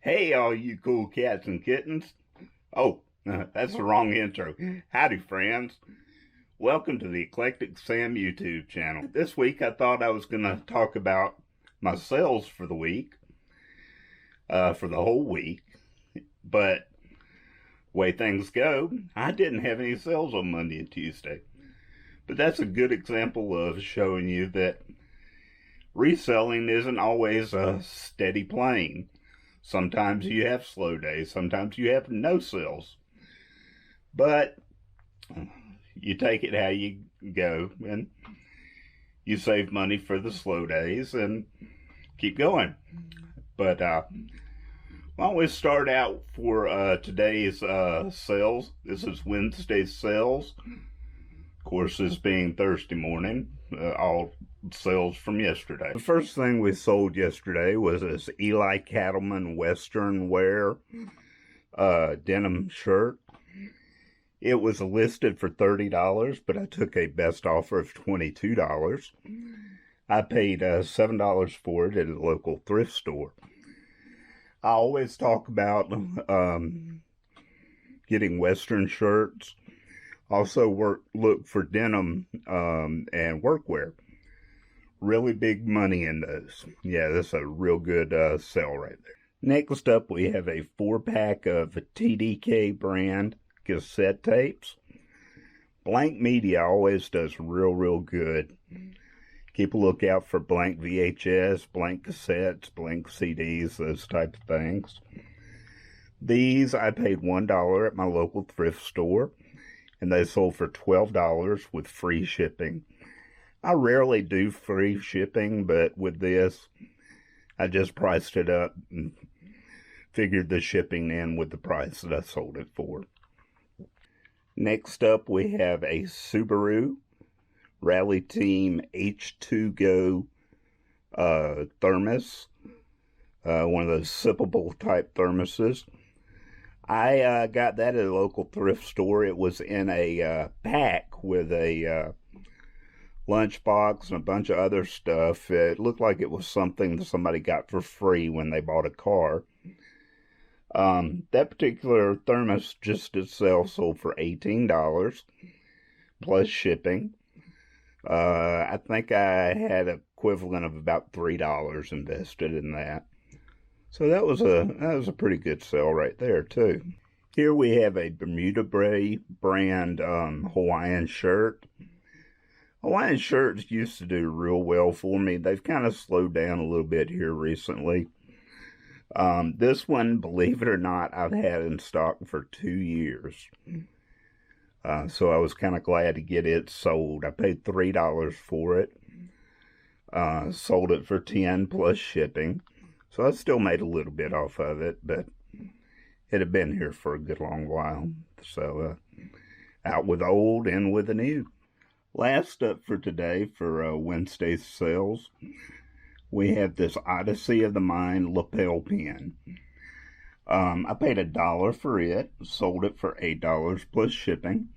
Hey, all you cool cats and kittens. Oh, that's the wrong intro. Howdy, friends. Welcome to the Eclectic Sam YouTube channel. This week I thought I was going to talk about my sales for the week, for the whole week. But way things go, I didn't have any sales on Monday and Tuesday. But that's a good example of showing you that reselling isn't always a steady plane. Sometimes you have slow days, sometimes you have no sales. But you take it how you go, and you save money for the slow days and keep going. But why don't we start out for today's sales. This is Wednesday's sales. Of course, this being Thursday morning, all sales from yesterday. The first thing we sold yesterday was this Eli Cattleman Western wear denim shirt. It was listed for $30, but I took a best offer of $22. I paid $7 for it at a local thrift store. I always talk about getting Western shirts. Also look for denim and workwear. Really big money in those. Yeah, that's a real good sell right there. Next up, we have a 4-pack of TDK brand cassette tapes. Blank Media always does real good. Keep a lookout for blank VHS, blank cassettes, blank CDs, those type of things. These I paid $1 at my local thrift store, and they sold for $12 with free shipping. I rarely do free shipping, but with this, I just priced it up and figured the shipping in with the price that I sold it for. Next up, we have a Subaru Rally Team H2Go thermos, one of those sippable type thermoses. I got that at a local thrift store. It was in a pack with a lunchbox and a bunch of other stuff. It looked like it was something that somebody got for free when they bought a car. That particular thermos just itself sold for $18 plus shipping. I think I had equivalent of about $3 invested in that. So that was a pretty good sell right there too. Here we have a Bermuda brand Hawaiian shirt. Hawaiian shirts used to do real well for me. They've kind of slowed down a little bit here recently. This one, believe it or not, I've had in stock for 2 years. So I was kind of glad to get it sold. I paid $3 for it. Sold it for $10 plus shipping. So I still made a little bit off of it, but it had been here for a good long while. So out with the old, in with the new. Last up for today for Wednesday's sales, we have this Odyssey of the Mind lapel pen. I paid $1 for it, sold it for $8 plus shipping.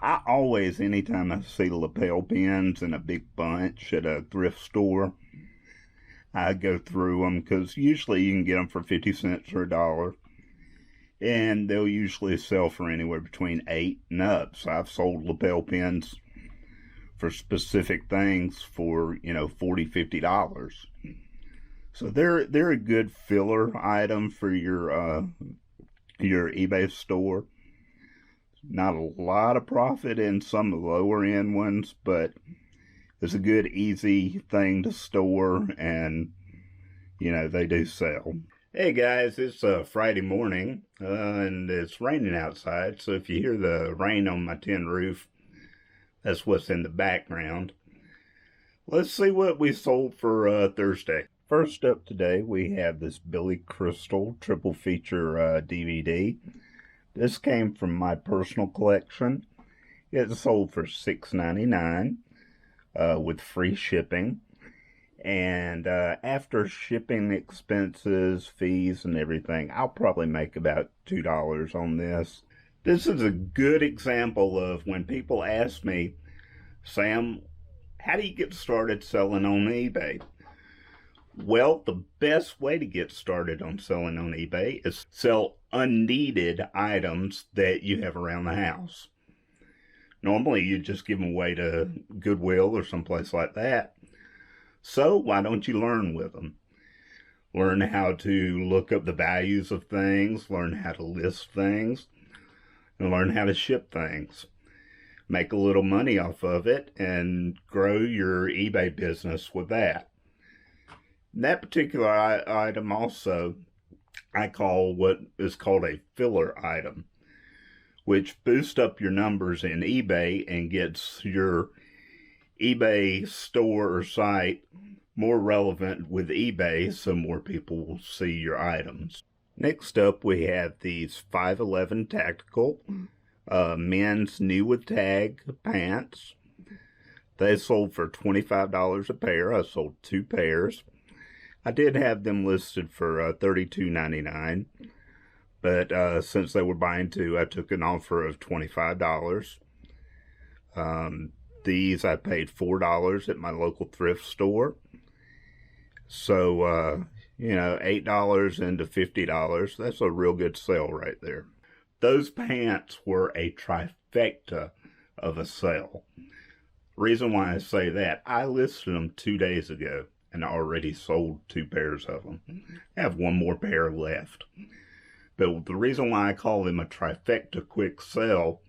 I always, anytime I see lapel pens in a big bunch at a thrift store, I go through them because usually you can get them for 50 cents or $1. And they'll usually sell for anywhere between $8 and up. So I've sold lapel pens for specific things for, $40, $50. So they're a good filler item for your eBay store. Not a lot of profit in some lower end ones, but it's a good easy thing to store, and they do sell. Hey guys, it's Friday morning and it's raining outside, so if you hear the rain on my tin roof, that's what's in the background. Let's see what we sold for Thursday. First up today, we have this Billy Crystal triple feature DVD. This came from my personal collection. It sold for $6.99 with free shipping. And after shipping expenses, fees, and everything, I'll probably make about $2 on this. This is a good example of when people ask me, Sam, how do you get started selling on eBay? Well, the best way to get started on selling on eBay is sell unneeded items that you have around the house. Normally, you just give them away to Goodwill or someplace like that. So, why don't you learn with them? Learn how to look up the values of things, learn how to list things, and learn how to ship things. Make a little money off of it and grow your eBay business with that. That particular item also I call what is called a filler item, which boosts up your numbers in eBay and gets your eBay store or site more relevant with eBay so more people will see your items. Next up, we have these 511 Tactical men's new with tag pants. They sold for $25 a pair. I sold 2 pairs. I did have them listed for $32.99, but since they were buying 2, I took an offer of $25. These I paid $4 at my local thrift store. So, $8 into $50, that's a real good sale right there. Those pants were a trifecta of a sale. Reason why I say that, I listed them 2 days ago and already sold 2 pairs of them. I have 1 more pair left. But the reason why I call them a trifecta quick sell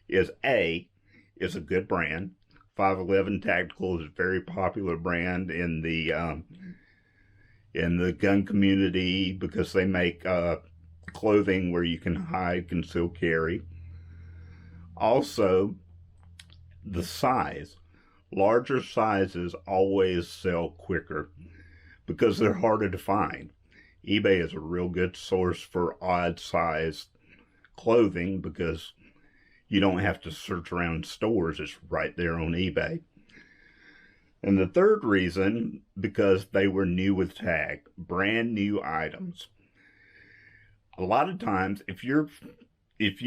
is it's a good brand. 511 Tactical is a very popular brand in the gun community because they make clothing where you can hide, conceal, carry. Also, the size. Larger sizes always sell quicker because they're harder to find. eBay is a real good source for odd sized clothing because you don't have to search around stores. It's right there on eBay. And the third reason, because they were new with tag, brand new items. A lot of times, if you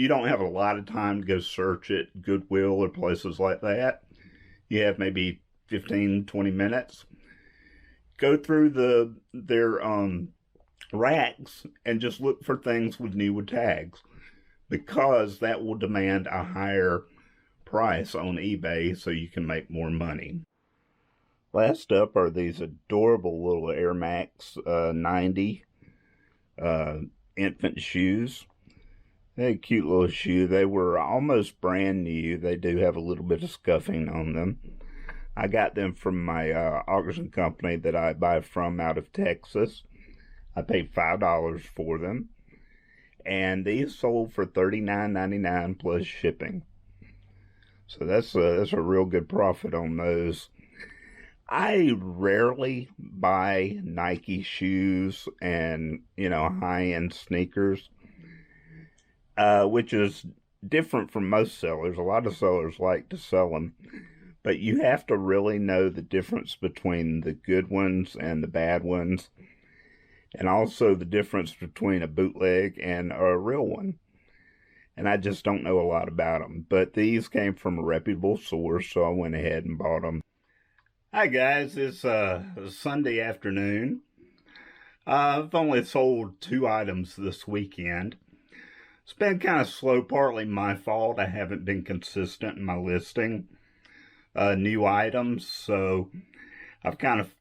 don't have a lot of time to go search at Goodwill or places like that, you have maybe 15, 20 minutes. Go through their racks and just look for things with new with tags, because that will demand a higher price on eBay so you can make more money. Last up are these adorable little Air Max 90 infant shoes. They're a cute little shoe. They were almost brand new. They do have a little bit of scuffing on them. I got them from my auction company that I buy from out of Texas. I paid $5 for them. And these sold for $39.99 plus shipping. So that's a real good profit on those. I rarely buy Nike shoes and, high-end sneakers, which is different from most sellers. A lot of sellers like to sell them, but you have to really know the difference between the good ones and the bad ones, and also the difference between a bootleg and a real one. And I just don't know a lot about them, but these came from a reputable source, so I went ahead and bought them. Hi guys, it's Sunday afternoon. I've only sold 2 items this weekend. It's been kind of slow, partly my fault. I haven't been consistent in my listing new items, so that kind of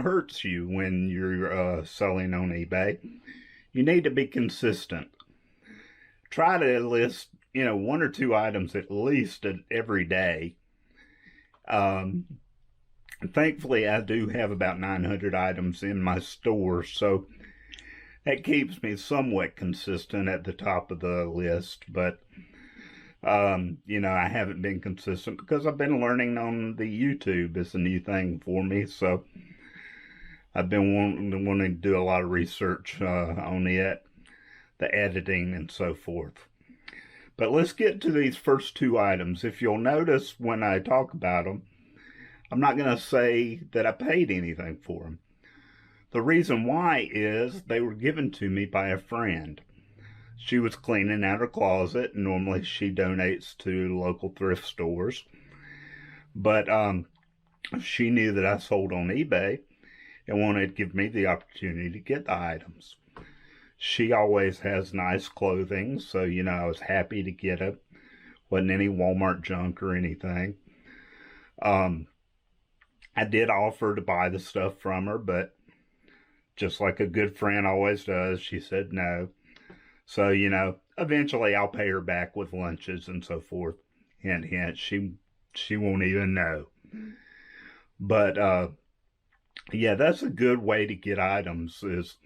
hurts you when you're selling on eBay. You need to be consistent. Try to list 1 or 2 items at least every day. Thankfully, I do have about 900 items in my store, so that keeps me somewhat consistent at the top of the list. But, I haven't been consistent because I've been learning on the YouTube. It's a new thing for me, so I've been wanting to do a lot of research on it, the editing, and so forth. But let's get to these first 2 items. If you'll notice when I talk about them, I'm not going to say that I paid anything for them. The reason why is they were given to me by a friend. She was cleaning out her closet. Normally she donates to local thrift stores. But she knew that I sold on eBay. and wanted to give me the opportunity to get the items. She always has nice clothing, so, I was happy to get it. Wasn't any Walmart junk or anything. I did offer to buy the stuff from her, but just like a good friend always does, she said no. So, eventually I'll pay her back with lunches and so forth. Hint, hint, she won't even know. But, yeah, that's a good way to get items is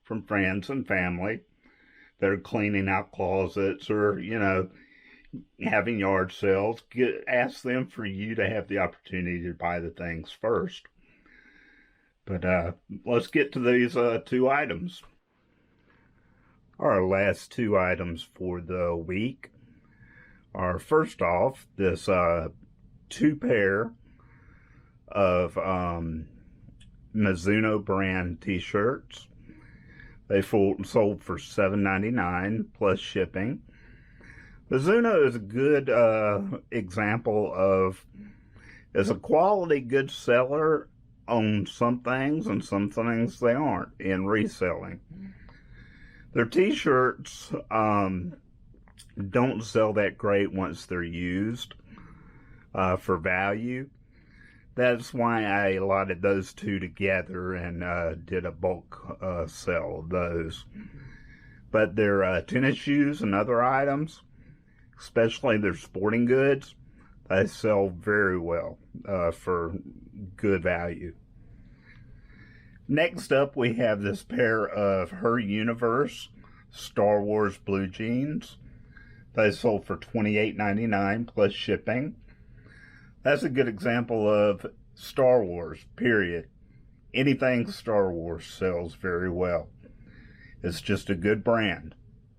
from friends and family that are cleaning out closets or, having yard sales. Ask them for you to have the opportunity to buy the things first. But let's get to these two items. Our last two items for the week are, first off, this two pair of Mizuno brand t-shirts. They sold for $7.99 plus shipping. Mizuno is a good example of, is a quality good seller on some things, and some things they aren't in reselling. Their t-shirts don't sell that great once they're used for value. That's why I allotted those two together and did a bulk sale of those. But their tennis shoes and other items, especially their sporting goods, they sell very well for good value. Next up, we have this pair of Her Universe Star Wars blue jeans. They sold for $28.99 plus shipping. That's a good example of Star Wars, period. Anything Star Wars sells very well. It's just a good brand,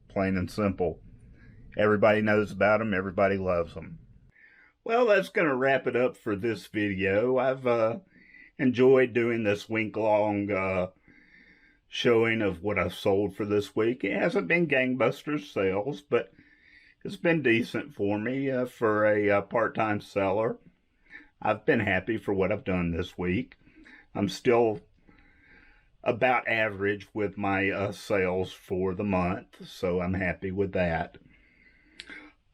plain and simple. Everybody knows about them. Everybody loves them. Well, that's going to wrap it up for this video. I've enjoyed doing this week-long showing of what I've sold for this week. It hasn't been gangbusters sales, but it's been decent for me for a part-time seller. I've been happy for what I've done this week. I'm still about average with my sales for the month, so I'm happy with that.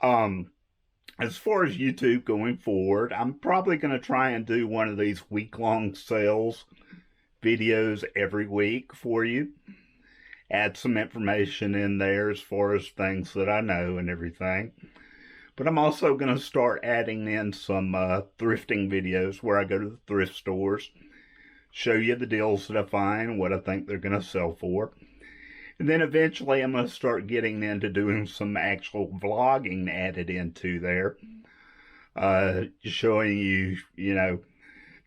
As far as YouTube going forward, I'm probably going to try and do one of these week-long sales videos every week for you. Add some information in there as far as things that I know and everything. But I'm also going to start adding in some thrifting videos where I go to the thrift stores, show you the deals that I find, what I think they're going to sell for. And then eventually I'm going to start getting into doing some actual vlogging added into there. Showing you,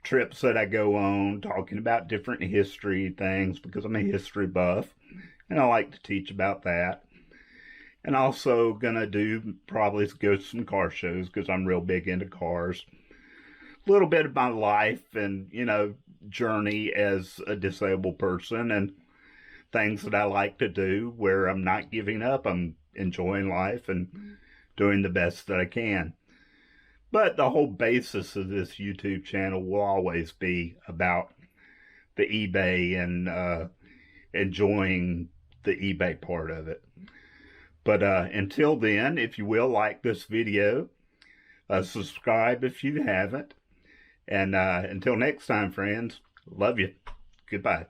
trips that I go on, talking about different history things because I'm a history buff. And I like to teach about that. And also going to probably go to some car shows because I'm real big into cars. A little bit of my life and, journey as a disabled person and things that I like to do where I'm not giving up. I'm enjoying life and doing the best that I can. But the whole basis of this YouTube channel will always be about the eBay and enjoying the eBay part of it. But until then, if you will, like this video, subscribe if you haven't. And until next time, friends, love you. Goodbye.